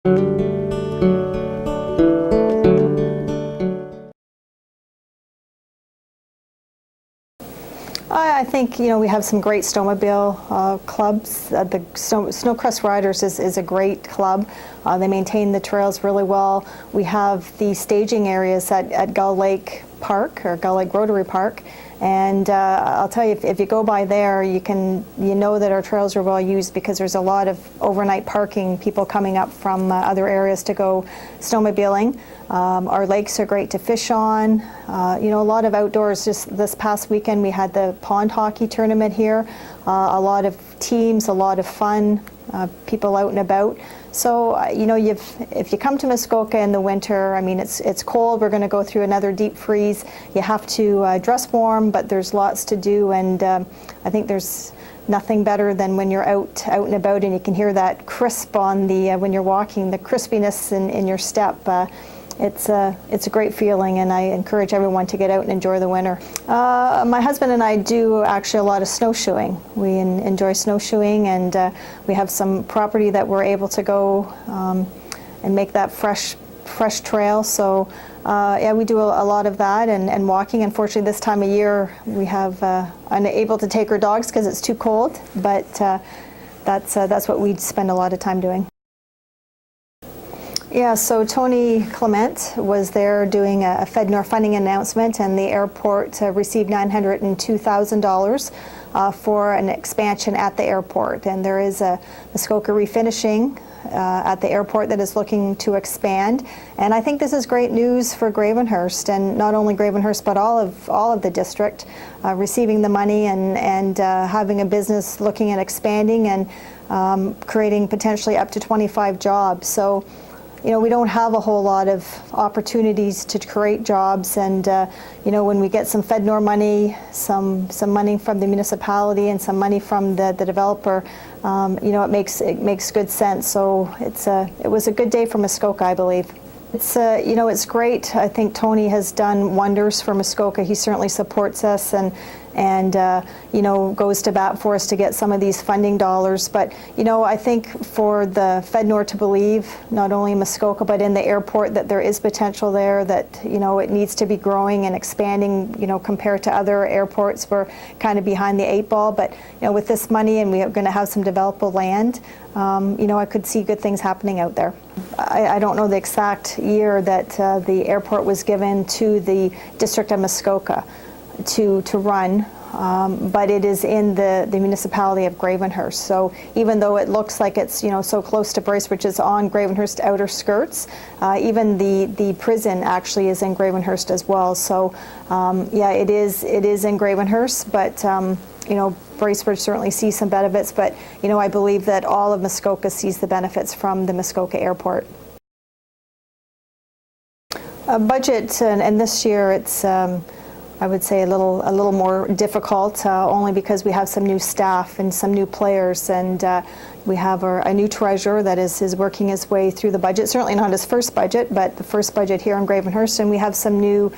I think, we have some great snowmobile clubs. The Snowcrest Riders is a great club. They maintain the trails really well. We have the staging areas at Gull Lake Park, or Gull Lake Rotary Park, and I'll tell you, if you go by there, you know that our trails are well used, because there's a lot of overnight parking, people coming up from other areas to go snowmobiling. Our lakes are great to fish on. A lot of outdoors. Just this past weekend we had the pond hockey tournament here. A lot of teams, a lot of fun, people out and about. So, if you come to Muskoka in the winter, it's cold. We're going to go through another deep freeze. You have to dress warm, but there's lots to do, and I think there's nothing better than when you're out and about, and you can hear that crisp on the when you're walking, the crispiness in your step. It's a great feeling, and I encourage everyone to get out and enjoy the winter. My husband and I do actually a lot of snowshoeing. We enjoy snowshoeing, and we have some property that we're able to go and make that fresh trail. So yeah, we do a lot of that, and walking. Unfortunately, this time of year we have unable to take our dogs because it's too cold, but that's what we spend a lot of time doing. Yeah, so Tony Clement was there doing a FedNor funding announcement, and the airport received $902,000 for an expansion at the airport. And there is a Muskoka refinishing at the airport that is looking to expand. And I think this is great news for Gravenhurst, and not only Gravenhurst but all of the district, receiving the money and having a business looking at expanding and creating potentially up to 25 jobs. So, we don't have a whole lot of opportunities to create jobs, and when we get some FedNor money, some money from the municipality, and some money from the developer, it makes good sense. So it was a good day for Muskoka, I believe. It's great. I think Tony has done wonders for Muskoka. He certainly supports us and goes to bat for us to get some of these funding dollars. But I think for the FedNor to believe, not only in Muskoka but in the airport, that there is potential there, that it needs to be growing and expanding. Compared to other airports, we're kind of behind the 8 ball. But with this money, and we are going to have some developable land, I could see good things happening out there. I don't know the exact year that the airport was given to the District of Muskoka to run, but it is in the municipality of Gravenhurst. So even though it looks like it's so close to Bracebridge, is on Gravenhurst outer skirts, even the prison actually is in Gravenhurst as well. So yeah, it is in Gravenhurst, but Bracebridge certainly sees some benefits, but I believe that all of Muskoka sees the benefits from the Muskoka Airport. Budget, and this year it's I would say a little more difficult, only because we have some new staff and some new players, and we have a new treasurer that is working his way through the budget. Certainly not his first budget, but the first budget here in Gravenhurst, and we have some new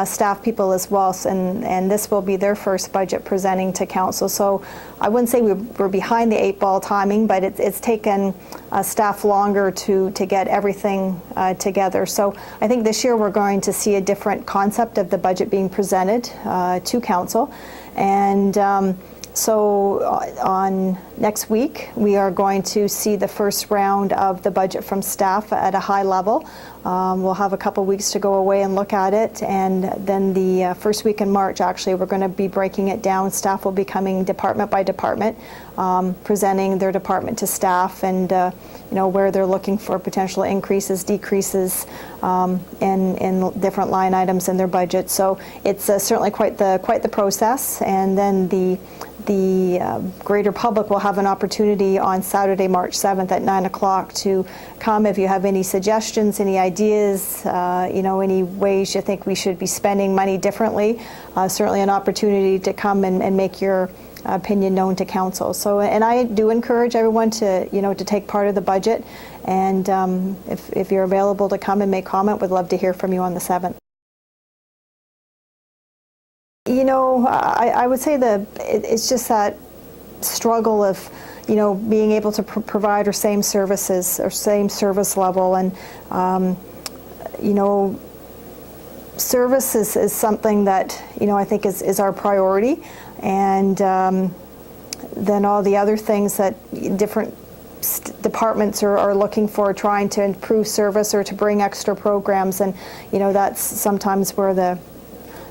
staff people as well, and this will be their first budget presenting to council. So I wouldn't say we're behind the 8 ball timing, but it's taken staff longer to get everything together. So I think this year we're going to see a different concept of the budget being presented to council, and so on next week we are going to see the first round of the budget from staff at a high level. We'll have a couple weeks to go away and look at it, and then the first week in March, actually, we're going to be breaking it down. Staff will be coming department by department, presenting their department to staff, and where they're looking for potential increases, decreases in different line items in their budget. So it's certainly quite the process, and then the greater public will have an opportunity on Saturday, March 7th at 9 o'clock to come if you have any suggestions, any ideas, any ways you think we should be spending money differently. Certainly an opportunity to come and make your opinion known to council. So, and I do encourage everyone to to take part of the budget, and if you're available to come and make comment, would love to hear from you on the 7th. I would say it's just that struggle of, being able to provide our same services or same service level, and service is something that I think is our priority, and then all the other things that different departments are looking for, trying to improve service or to bring extra programs, and that's sometimes where the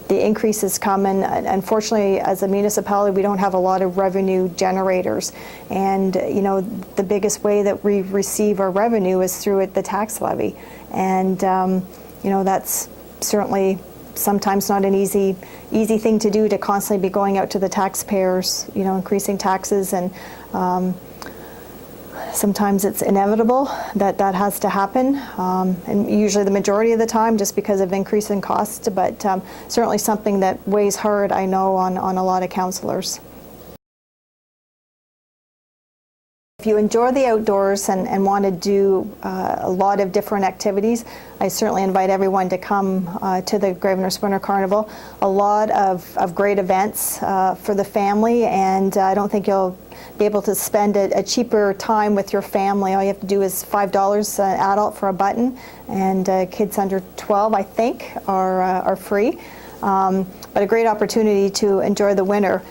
increases come. And unfortunately, as a municipality, we don't have a lot of revenue generators, and the biggest way that we receive our revenue is through the tax levy, and that's certainly sometimes not an easy thing to do, to constantly be going out to the taxpayers, increasing taxes, and sometimes it's inevitable that has to happen, and usually the majority of the time just because of increase in costs, but certainly something that weighs hard, I know, on a lot of councillors. If you enjoy the outdoors and want to do a lot of different activities, I certainly invite everyone to come to the Gravenhurst Winter Carnival. A lot of great events for the family, and I don't think you'll be able to spend a cheaper time with your family. All you have to do is $5 an adult for a button, and kids under 12, I think, are free. But a great opportunity to enjoy the winter.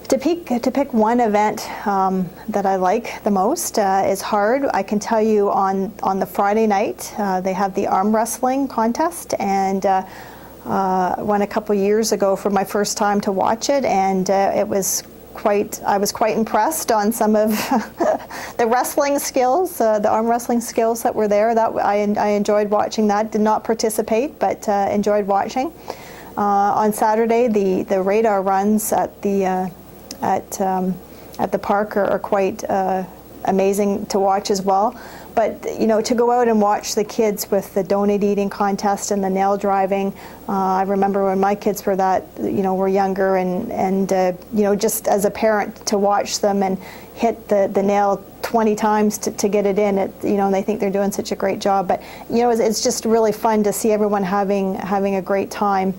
To pick one event that I like the most is hard. I can tell you on the Friday night they have the arm wrestling contest, and went a couple years ago for my first time to watch it, and I was quite impressed on some of the wrestling skills, the arm wrestling skills that were there. That I enjoyed watching that. Did not participate, but enjoyed watching. On Saturday, the radar runs at the park are quite amazing to watch as well. But to go out and watch the kids with the donut eating contest and the nail driving, I remember when my kids were were younger, and just as a parent to watch them and hit the nail 20 times to get it in, and they think they're doing such a great job. But it's just really fun to see everyone having a great time.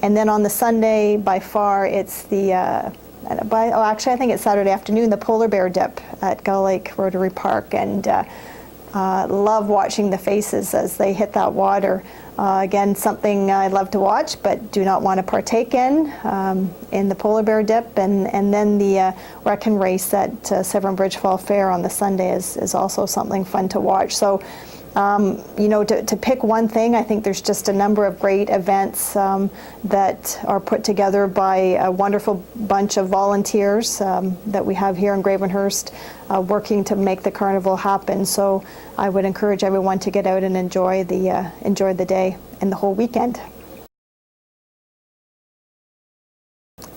And then on the Sunday, by far, it's actually I think it's Saturday afternoon, the polar bear dip at Gull Lake Rotary Park, and love watching the faces as they hit that water. Again, something I love to watch but do not want to partake in the polar bear dip, and then the Wrekin race at Severn Bridge Fall Fair on the Sunday is also something fun to watch. So to pick one thing, I think there's just a number of great events that are put together by a wonderful bunch of volunteers that we have here in Gravenhurst working to make the carnival happen. So I would encourage everyone to get out and enjoy the day and the whole weekend.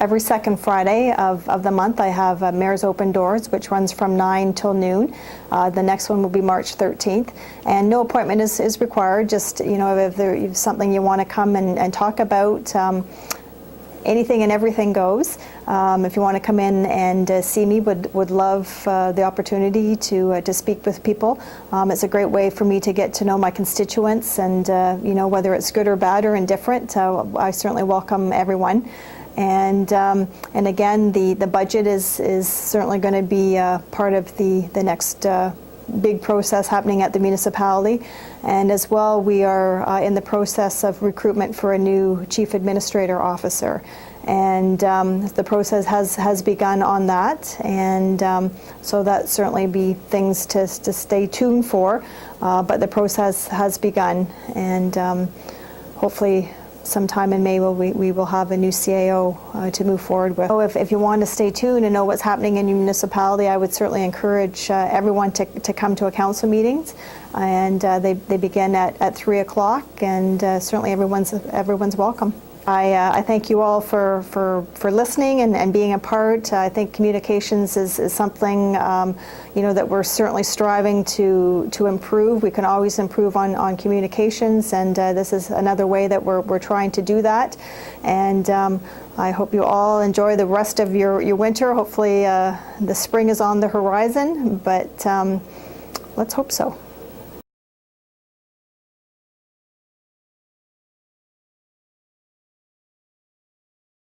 Every second Friday of the month, I have Mayor's Open Doors, which runs from 9 till noon. The next one will be March 13th, and no appointment is required. Just if there's something you want to come and talk about, anything and everything goes. If you want to come in and see me, would love the opportunity to speak with people. It's a great way for me to get to know my constituents, and whether it's good or bad or indifferent, I certainly welcome everyone. And again, the budget is certainly going to be part of the next big process happening at the municipality. And as well, we are in the process of recruitment for a new chief administrator officer. And the process has begun on that, and so that certainly be things to stay tuned for. But the process has begun, and hopefully sometime in May we will have a new CAO to move forward with. So if you want to stay tuned and know what's happening in your municipality, I would certainly encourage everyone to come to a council meetings, and they begin at 3 o'clock, and certainly everyone's welcome. I thank you all for listening and being a part. I think communications is something that we're certainly striving to improve. We can always improve on communications, and this is another way that we're trying to do that. And I hope you all enjoy the rest of your winter. Hopefully the spring is on the horizon, but let's hope so.